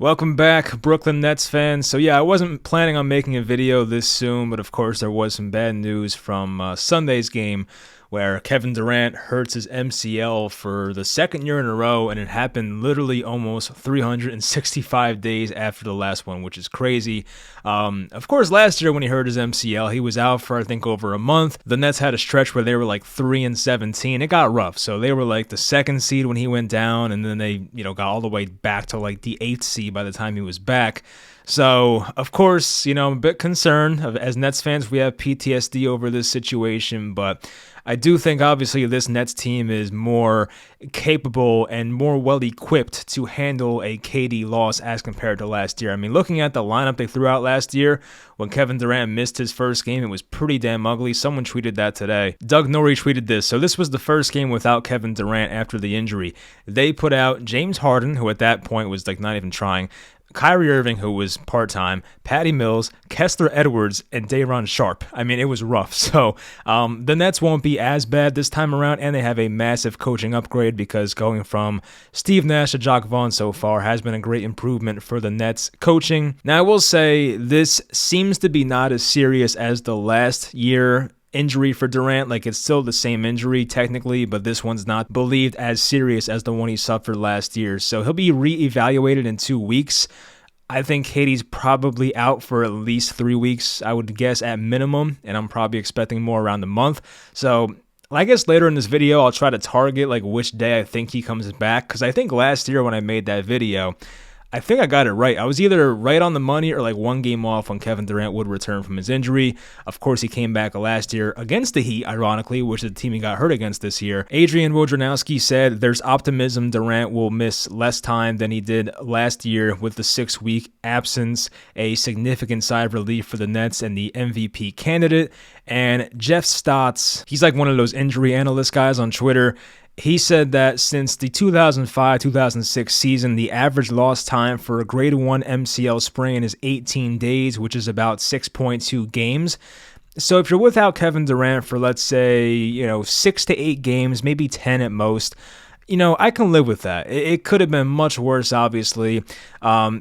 Welcome back, Brooklyn Nets fans. So yeah, I wasn't planning on making a video this soon, but of course there was some bad news from Sunday's game where Kevin Durant hurts his MCL for the second year in a row, and it happened literally almost 365 days after the last one, which is crazy. Of course, last year when he hurt his MCL, he was out for I think over a month. The Nets had a stretch where they were like 3-17. It got rough, so they were like the second seed when he went down, and then they got all the way back to like the 8th seed by the time he was back. So, of course, I'm a bit concerned. As Nets fans, we have PTSD over this situation, but I do think, obviously, this Nets team is more capable and more well-equipped to handle a KD loss as compared to last year. I mean, looking at the lineup they threw out last year, when Kevin Durant missed his first game, it was pretty damn ugly. Someone tweeted that today. Doug Norrie tweeted this. So this was the first game without Kevin Durant after the injury. They put out James Harden, who at that point was like not even trying, Kyrie Irving, who was part-time, Patty Mills, Kessler Edwards, and Day'Ron Sharpe. I mean, it was rough. So the Nets won't be as bad this time around, and they have a massive coaching upgrade because going from Steve Nash to Jacques Vaughn so far has been a great improvement for the Nets coaching. Now, I will say this seems to be not as serious as the last year injury for Durant. Like, it's still the same injury technically, but this one's not believed as serious as the one he suffered last year. So he'll be reevaluated in 2 weeks. I think KD's probably out for at least 3 weeks, I would guess at minimum, and I'm probably expecting more around a month. So I guess later in this video, I'll try to target like which day I think he comes back, because I think last year when I made that video, I think I got it right. I was either right on the money or like 1 game off when Kevin Durant would return from his injury. Of course, he came back last year against the Heat, ironically, which is the team he got hurt against this year. Adrian Wojnarowski said there's optimism Durant will miss less time than he did last year with the 6-week absence, a significant sigh of relief for the Nets and the MVP candidate. And Jeff Stotts, he's like one of those injury analyst guys on Twitter. He said that since the 2005-2006 season, the average lost time for a grade 1 MCL sprain is 18 days, which is about 6.2 games. So if you're without Kevin Durant for, let's say, 6 to 8 games, maybe 10 at most, I can live with that. It could have been much worse, obviously.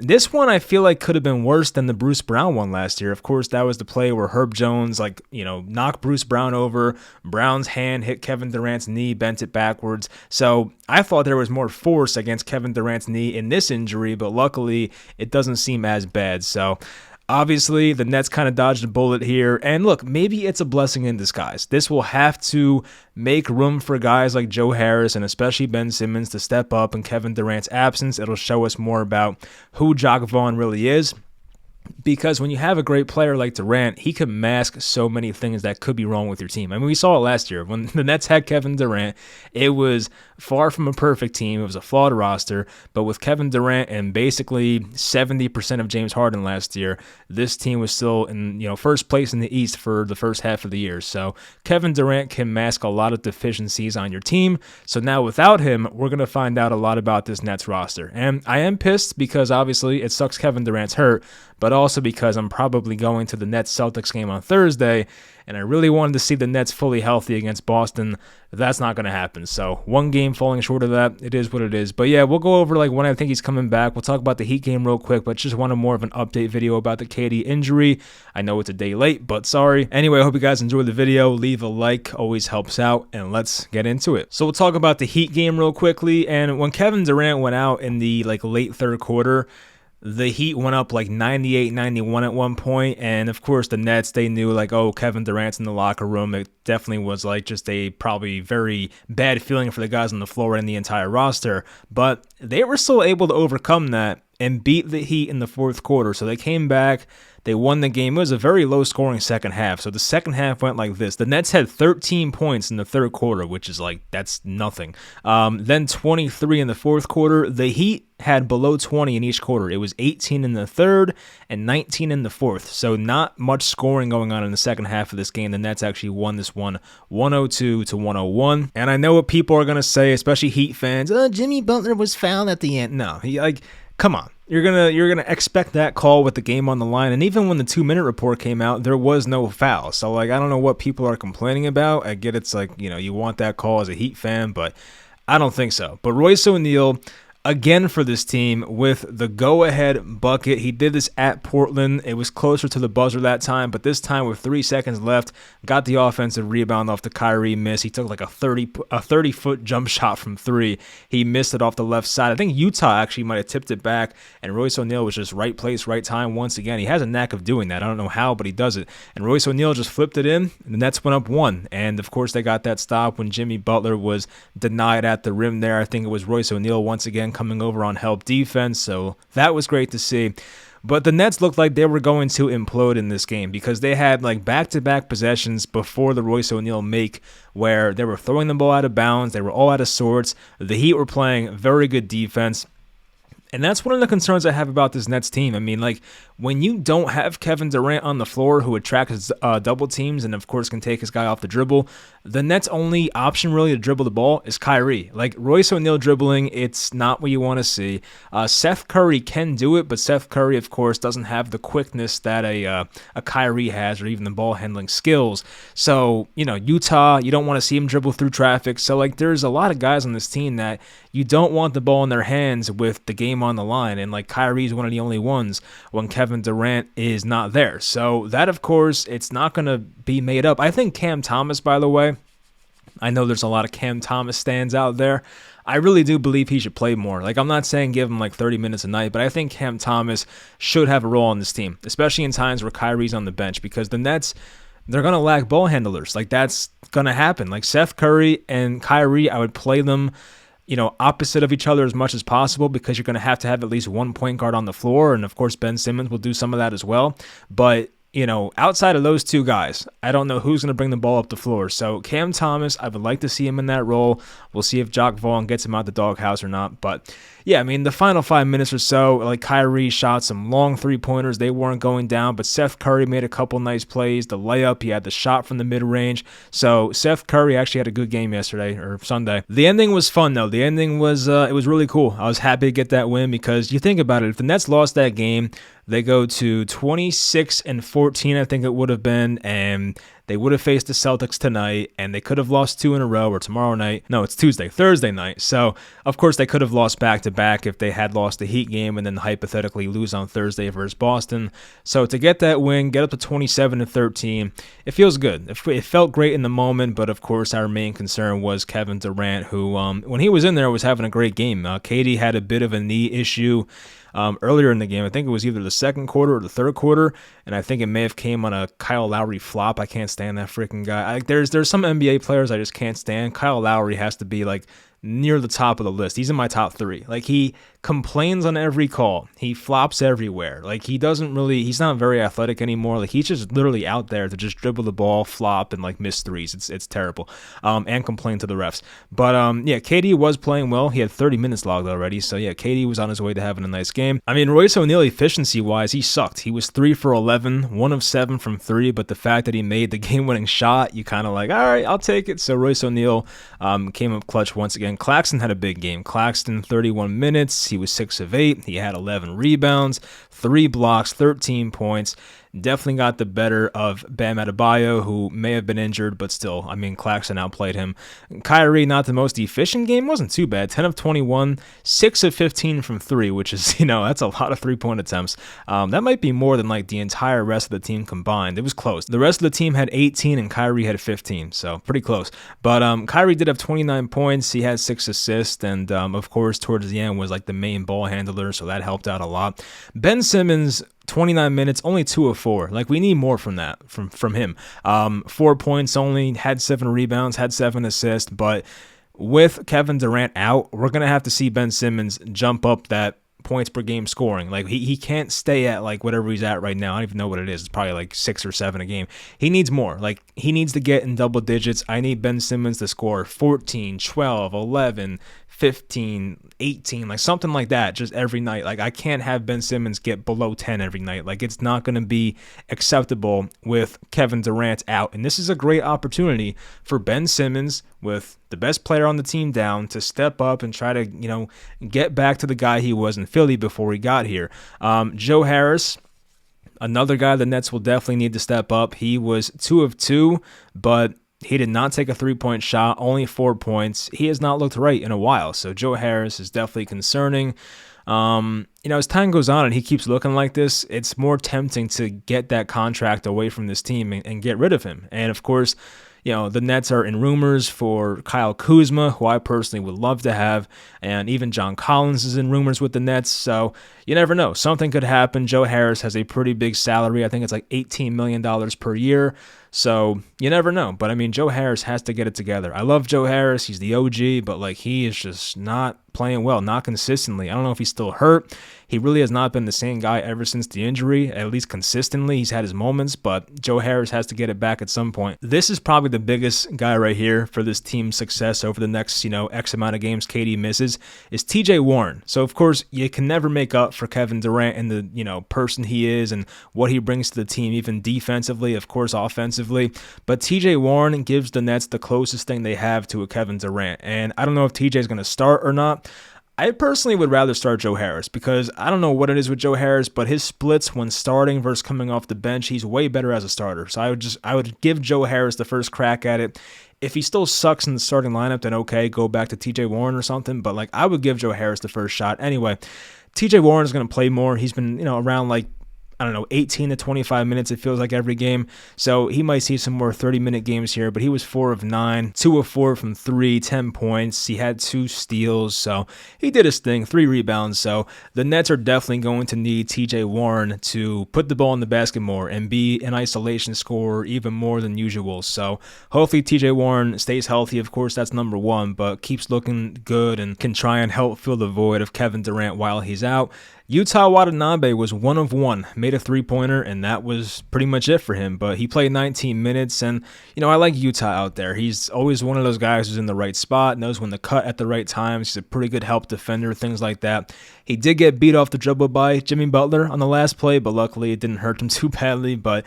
This one I feel like could have been worse than the Bruce Brown one last year. Of course, that was the play where Herb Jones, knocked Bruce Brown over. Brown's hand hit Kevin Durant's knee, bent it backwards. So I thought there was more force against Kevin Durant's knee in this injury, but luckily it doesn't seem as bad. So obviously, the Nets kind of dodged a bullet here. And look, maybe it's a blessing in disguise. This will have to make room for guys like Joe Harris and especially Ben Simmons to step up in Kevin Durant's absence. It'll show us more about who Jacques Vaughn really is. Because when you have a great player like Durant, he can mask so many things that could be wrong with your team. I mean, we saw it last year. When the Nets had Kevin Durant, it was far from a perfect team. It was a flawed roster. But with Kevin Durant and basically 70% of James Harden last year, this team was still in first place in the East for the first half of the year. So Kevin Durant can mask a lot of deficiencies on your team. So now without him, we're going to find out a lot about this Nets roster. And I am pissed because obviously it sucks Kevin Durant's hurt, but also because I'm probably going to the Nets-Celtics game on Thursday, and I really wanted to see the Nets fully healthy against Boston. That's not going to happen. So 1 game falling short of that, it is what it is. But yeah, we'll go over when I think he's coming back. We'll talk about the Heat game real quick, but just wanted more of an update video about the KD injury. I know it's a day late, but sorry. Anyway, I hope you guys enjoyed the video. Leave a like, always helps out, and let's get into it. So we'll talk about the Heat game real quickly. And when Kevin Durant went out in the late third quarter, the Heat went up 98-91 at one point, and of course the Nets, they knew Kevin Durant's in the locker room. It definitely was just a probably very bad feeling for the guys on the floor and the entire roster, but they were still able to overcome that and beat the Heat in the fourth quarter. So they came back, they won the game. It was a very low-scoring second half. So the second half went like this. The Nets had 13 points in the third quarter, which is that's nothing. Then 23 in the fourth quarter. The Heat had below 20 in each quarter. It was 18 in the third and 19 in the fourth. So not much scoring going on in the second half of this game. The Nets actually won this one 102-101. And I know what people are going to say, especially Heat fans. Jimmy Butler was fouled at the end. No, come on. You're gonna expect that call with the game on the line, and even when the 2-minute report came out, there was no foul. So I don't know what people are complaining about. I get it's you want that call as a Heat fan, but I don't think so. But Royce O'Neal, again for this team with the go-ahead bucket. He did this at Portland. It was closer to the buzzer that time, but this time with 3 seconds left, got the offensive rebound off the Kyrie miss. He took like a 30-foot jump shot from 3. He missed it off the left side. I think Utah actually might have tipped it back, and Royce O'Neal was just right place, right time once again. He has a knack of doing that. I don't know how, but he does it. And Royce O'Neal just flipped it in, and the Nets went up 1. And, of course, they got that stop when Jimmy Butler was denied at the rim there. I think it was Royce O'Neal once again coming over on help defense, so that was great to see. But the Nets looked like they were going to implode in this game because they had like back-to-back possessions before the Royce O'Neal make where they were throwing the ball out of bounds. They were all out of sorts. The Heat were playing very good defense. And that's one of the concerns I have about this Nets team. I mean, like, when you don't have Kevin Durant on the floor who attracts double teams and, of course, can take his guy off the dribble, the Nets' only option really to dribble the ball is Kyrie. Like, Royce O'Neal dribbling, it's not what you want to see. Seth Curry can do it, but Seth Curry, of course, doesn't have the quickness that a Kyrie has or even the ball handling skills. So, you know, Utah, you don't want to see him dribble through traffic. So, like, there's a lot of guys on this team that you don't want the ball in their hands with the game on the line. And, like, Kyrie's one of the only ones when Kevin Durant is not there. So that, of course, it's not going to be made up. I think Cam Thomas, by the way, I know there's a lot of Cam Thomas stands out there. I really do believe he should play more. Like, I'm not saying give him like 30 minutes a night, but I think Cam Thomas should have a role on this team, especially in times where Kyrie's on the bench, because the Nets, they're going to lack ball handlers. Like, that's going to happen. Like, Seth Curry and Kyrie, I would play them, you know, opposite of each other as much as possible because you're going to have at least one point guard on the floor. And, of course, Ben Simmons will do some of that as well. But, you know, outside of those two guys, I don't know who's going to bring the ball up the floor. So Cam Thomas, I would like to see him in that role. We'll see if Jock Vaughn gets him out the doghouse or not. But, yeah, I mean, the final 5 minutes or so, like, Kyrie shot some long three-pointers. They weren't going down, but Seth Curry made a couple nice plays. The layup, he had the shot from the mid-range. So Seth Curry actually had a good game yesterday or Sunday. The ending was fun, though. The ending was it was really cool. I was happy to get that win because you think about it. If the Nets lost that game, they go to 26-14, I think it would have been, and they would have faced the Celtics tonight, and they could have lost 2 in a row or tomorrow night. No, it's Thursday night. So, of course, they could have lost back-to-back if they had lost the Heat game and then hypothetically lose on Thursday versus Boston. So, to get that win, get up to 27-13, it feels good. It felt great in the moment, but, of course, our main concern was Kevin Durant, who, when he was in there, was having a great game. KD had a bit of a knee issue earlier in the game. I think it was either the second quarter or the third quarter, and I think it may have came on a Kyle Lowry flop. I can't stand that freaking guy. There's some NBA players I just can't stand. Kyle Lowry has to be like near the top of the list. He's in my top 3. Like, he complains on every call. He flops everywhere. Like, he's not very athletic anymore. Like, he's just literally out there to just dribble the ball, flop, and like miss threes. It's terrible. And complain to the refs. But yeah, KD was playing well. He had 30 minutes logged already. So yeah, KD was on his way to having a nice game. I mean, Royce O'Neal, efficiency-wise, he sucked. He was 3 for 11, 1 of 7 from 3, but the fact that he made the game-winning shot, you kind of like, all right, I'll take it. So Royce O'Neal came up clutch once again. Claxton had a big game. Claxton, 31 minutes. He was 6 of 8. He had 11 rebounds, 3 blocks, 13 points. Definitely got the better of Bam Adebayo, who may have been injured, but still, I mean, Claxton outplayed him. Kyrie, not the most efficient game, wasn't too bad. 10 of 21, 6 of 15 from 3, which is, that's a lot of three-point attempts. That might be more than like the entire rest of the team combined. It was close. The rest of the team had 18 and Kyrie had 15, so pretty close. But Kyrie did have 29 points. He had 6 assists, and of course, towards the end was like the main ball handler, so that helped out a lot. Ben Simmons, 29 minutes, only 2 of 4. Like, we need more from that, from him. 4 points only, had 7 rebounds, had 7 assists, but with Kevin Durant out, we're going to have to see Ben Simmons jump up that points per game scoring. Like, he can't stay at like whatever he's at right now. I don't even know what it is. It's probably like 6 or 7 a game. He needs more. Like, he needs to get in double digits. I need Ben Simmons to score 14, 12, 11, 15, 18, like something like that just every night. Like, I can't have Ben Simmons get below 10 every night. Like, it's not going to be acceptable with Kevin Durant out. And this is a great opportunity for Ben Simmons, with the best player on the team down, to step up and try to, get back to the guy he was in Philly before he got here. Joe Harris, another guy the Nets will definitely need to step up. He was 2 of 2, but He did not take a three-point shot, only 4 points. He has not looked right in a while, so Joe Harris is definitely concerning. As time goes on and he keeps looking like this, it's more tempting to get that contract away from this team and get rid of him. And of course, the Nets are in rumors for Kyle Kuzma, who I personally would love to have, and even John Collins is in rumors with the Nets, so you never know. Something could happen. Joe Harris has a pretty big salary. I think it's like $18 million per year, so you never know. But, Joe Harris has to get it together. I love Joe Harris. He's the OG, but, he is just not playing well, not consistently. I don't know if he's still hurt. He really has not been the same guy ever since the injury, at least consistently. He's had his moments, but Joe Harris has to get it back at some point. This is probably the biggest guy right here for this team's success over the next, X amount of games KD misses, is TJ Warren. So, of course, you can never make up for Kevin Durant and the, person he is and what he brings to the team, even defensively, of course, offensively. But TJ Warren gives the Nets the closest thing they have to a Kevin Durant. And I don't know if TJ is going to start or not. I personally would rather start Joe Harris because I don't know what it is with Joe Harris, but his splits when starting versus coming off the bench, he's way better as a starter. So I would give Joe Harris the first crack at it. If he still sucks in the starting lineup, then okay, go back to TJ Warren or something. But I would give Joe Harris the first shot. Anyway, TJ Warren is going to play more. He's been, around 18 to 25 minutes, it feels like every game. So he might see some more 30-minute games here, but he was 4 of 9, 2 of 4 from 3, 10 points. He had 2 steals, so he did his thing, 3 rebounds. So the Nets are definitely going to need TJ Warren to put the ball in the basket more and be an isolation scorer even more than usual. So hopefully TJ Warren stays healthy. Of course, that's number one, but keeps looking good and can try and help fill the void of Kevin Durant while he's out. Yuta Watanabe was 1 of 1, made a three-pointer, and that was pretty much it for him. But he played 19 minutes, and, I like Yuta out there. He's always one of those guys who's in the right spot, knows when to cut at the right times. He's a pretty good help defender, things like that. He did get beat off the dribble by Jimmy Butler on the last play, but luckily it didn't hurt him too badly. But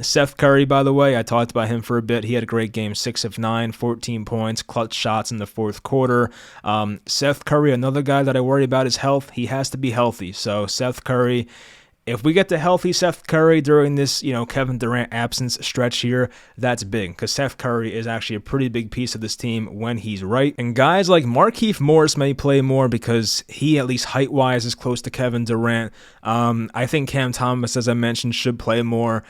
Seth Curry, by the way, I talked about him for a bit. He had a great game, 6 of 9, 14 points, clutch shots in the fourth quarter. Seth Curry, another guy that I worry about his health. He has to be healthy. So Seth Curry, if we get the healthy Seth Curry during this, Kevin Durant absence stretch here, that's big because Seth Curry is actually a pretty big piece of this team when he's right. And guys like Markieff Morris may play more because he, at least height-wise, is close to Kevin Durant. I think Cam Thomas, as I mentioned, should play more.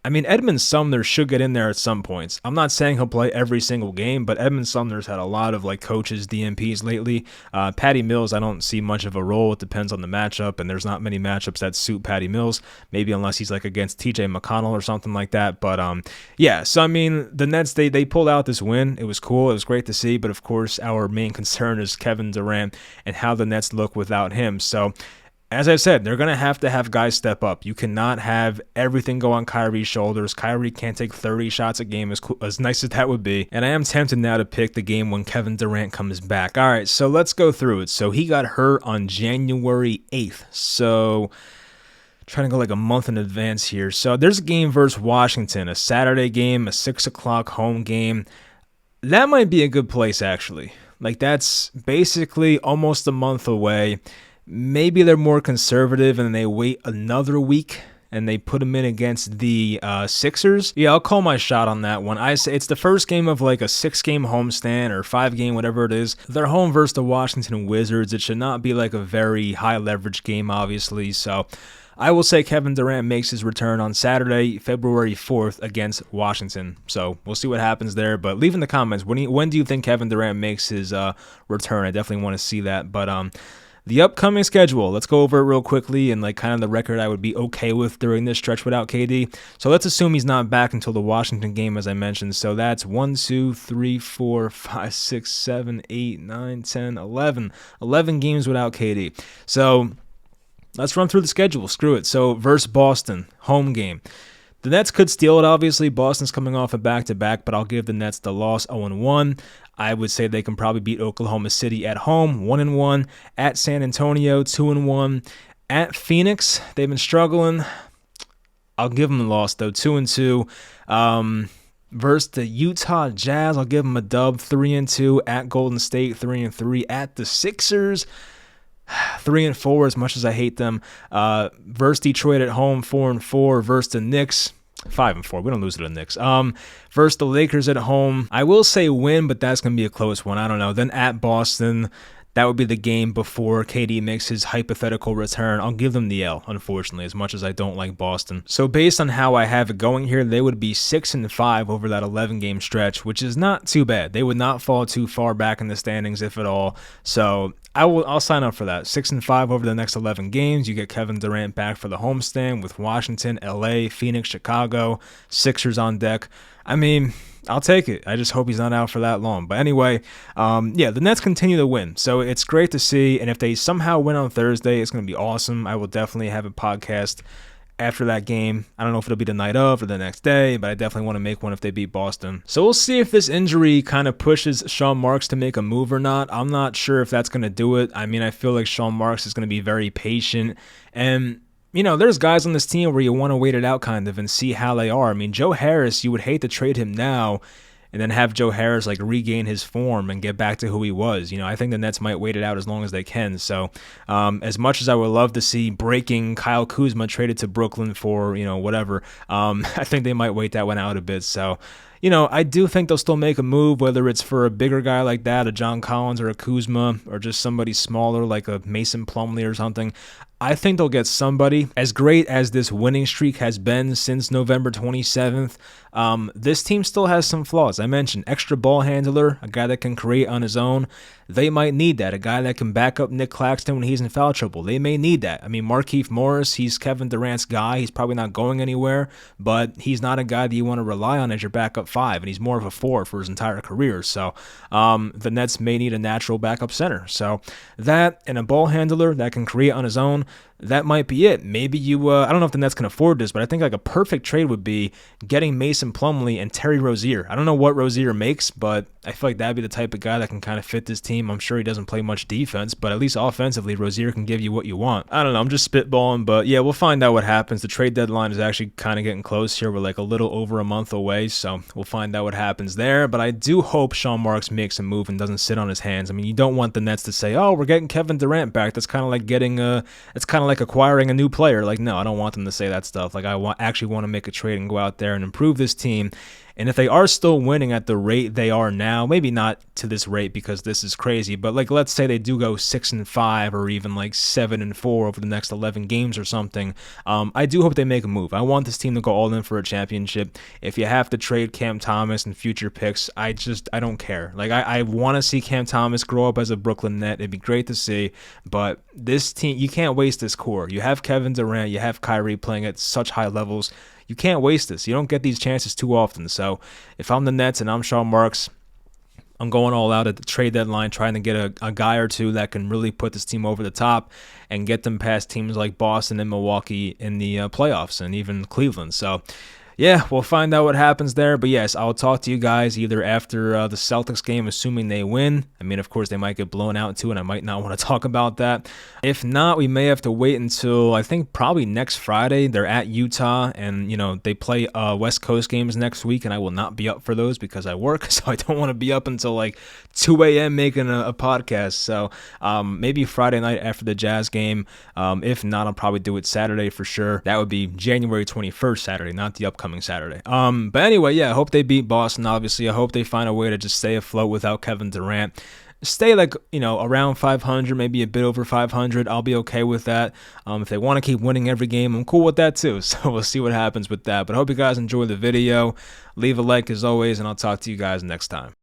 Edmund Sumner should get in there at some points. I'm not saying he'll play every single game, but Edmund Sumner's had a lot of coaches, DMPs lately. Patty Mills, I don't see much of a role. It depends on the matchup, and there's not many matchups that suit Patty Mills, maybe unless he's against TJ McConnell or something like that. But yeah, so the Nets, they pulled out this win. It was cool. It was great to see, but of course, our main concern is Kevin Durant and how the Nets look without him. So as I said, they're going to have guys step up. You cannot have everything go on Kyrie's shoulders. Kyrie can't take 30 shots a game, as nice as that would be. And I am tempted now to pick the game when Kevin Durant comes back. All right, so let's go through it. So he got hurt on January 8th. So trying to go a month in advance here. So there's a game versus Washington, a Saturday game, a 6 o'clock home game. That might be a good place, actually. That's basically almost a month away. Maybe they're more conservative and they wait another week and they put him in against the Sixers. Yeah, I'll call my shot on that one. I say it's the first game of a 6-game homestand or 5-game, whatever it is. They're home versus the Washington Wizards. It should not be a very high leverage game, obviously. So I will say Kevin Durant makes his return on Saturday, February 4th against Washington. So we'll see what happens there. But leave in the comments, when do you think Kevin Durant makes his return? I definitely want to see that. But the upcoming schedule, let's go over it real quickly and kind of the record I would be okay with during this stretch without KD. So let's assume he's not back until the Washington game, as I mentioned. So that's 1, 2, 3, 4, 5, 6, 7, 8, 9, 10, 11. 11 games without KD. So let's run through the schedule. Screw it. So versus Boston, home game. The Nets could steal it, obviously. Boston's coming off a back-to-back, but I'll give the Nets the loss, 0-1. I would say they can probably beat Oklahoma City at home, 1-1. At San Antonio, 2-1. At Phoenix, they've been struggling. I'll give them the loss, though, 2-2. Versus the Utah Jazz, I'll give them a dub, 3-2. At Golden State, 3-3. At the Sixers, 3-4, as much as I hate them. Versus Detroit at home, 4-4. Versus the Knicks, 5-4. We don't lose to the Knicks. Versus the Lakers at home, I will say win, but that's going to be a close one. I don't know. Then at Boston, that would be the game before KD makes his hypothetical return. I'll give them the L, unfortunately, as much as I don't like Boston. So based on how I have it going here, they would be 6-5 over that 11-game stretch, which is not too bad. They would not fall too far back in the standings, if at all. So I'll sign up for that. 6-5 over the next 11 games. You get Kevin Durant back for the homestand with Washington, LA, Phoenix, Chicago, Sixers on deck. I mean, I'll take it. I just hope he's not out for that long. But anyway, yeah, the Nets continue to win. So it's great to see. And if they somehow win on Thursday, it's going to be awesome. I will definitely have a podcast after that game. I don't know if it'll be the night of or the next day, but I definitely want to make one if they beat Boston. So we'll see if this injury kind of pushes Sean Marks to make a move or not. I'm not sure if that's going to do it. I mean, I feel like Sean Marks is going to be very patient. And you know, there's guys on this team where you want to wait it out kind of and see how they are. I mean, Joe Harris, you would hate to trade him now and then have Joe Harris like regain his form and get back to who he was. You know, I think the Nets might wait it out as long as they can. So as much as I would love to see breaking Kyle Kuzma traded to Brooklyn for, you know, whatever, I think they might wait that one out a bit. So, you know, I do think they'll still make a move, whether it's for a bigger guy like that, a John Collins or a Kuzma, or just somebody smaller like a Mason Plumlee or something. I think they'll get somebody. As great as this winning streak has been since November 27th, this team still has some flaws. I mentioned extra ball handler, a guy that can create on his own. They might need that. A guy that can back up Nick Claxton when he's in foul trouble. They may need that. I mean, Markieff Morris, he's Kevin Durant's guy. He's probably not going anywhere, but he's not a guy that you want to rely on as your backup five, and he's more of a four for his entire career. So the Nets may need a natural backup center. So that and a ball handler that can create on his own, that might be it. Maybe you, I don't know if the Nets can afford this, but I think like a perfect trade would be getting Mason Plumlee and Terry Rozier. I don't know what Rozier makes, but I feel like that'd be the type of guy that can kind of fit this team. I'm sure he doesn't play much defense, but at least offensively, Rozier can give you what you want. I don't know. I'm just spitballing, but yeah, we'll find out what happens. The trade deadline is actually kind of getting close here. We're like a little over a month away, so we'll find out what happens there. But I do hope Sean Marks makes a move and doesn't sit on his hands. I mean, you don't want the Nets to say, "Oh, we're getting Kevin Durant back." That's kind of like getting it's kind of like acquiring a new player. Like, no, I don't want them to say that stuff. Like, I actually want to make a trade and go out there and improve this team. And if they are still winning at the rate they are now, maybe not to this rate because this is crazy, but like let's say they do go 6-5 or even like 7-4 over the next 11 games or something, I do hope they make a move. I want this team to go all in for a championship. If you have to trade Cam Thomas and future picks, I don't care. Like I want to see Cam Thomas grow up as a Brooklyn Net. It'd be great to see, but this team, you can't waste this core. You have Kevin Durant, you have Kyrie playing at such high levels. You can't waste this. You don't get these chances too often. So if I'm the Nets and I'm Sean Marks, I'm going all out at the trade deadline, trying to get a guy or two that can really put this team over the top and get them past teams like Boston and Milwaukee in the playoffs and even Cleveland. So yeah, we'll find out what happens there. But yes, I'll talk to you guys either after the Celtics game, assuming they win. I mean, of course, they might get blown out too, and I might not want to talk about that. If not, we may have to wait until, I think, probably next Friday. They're at Utah, and, you know, they play West Coast games next week, and I will not be up for those because I work, so I don't want to be up until like 2 a.m. making a podcast. So maybe Friday night after the Jazz game. If not, I'll probably do it Saturday for sure. That would be January 21st Saturday, not the upcoming Saturday. But anyway, yeah, I hope they beat Boston. Obviously, I hope they find a way to just stay afloat without Kevin Durant. Stay like, you know, around 500, maybe a bit over 500. I'll be okay with that. If they want to keep winning every game, I'm cool with that too. So we'll see what happens with that. But I hope you guys enjoy the video. Leave a like as always, and I'll talk to you guys next time.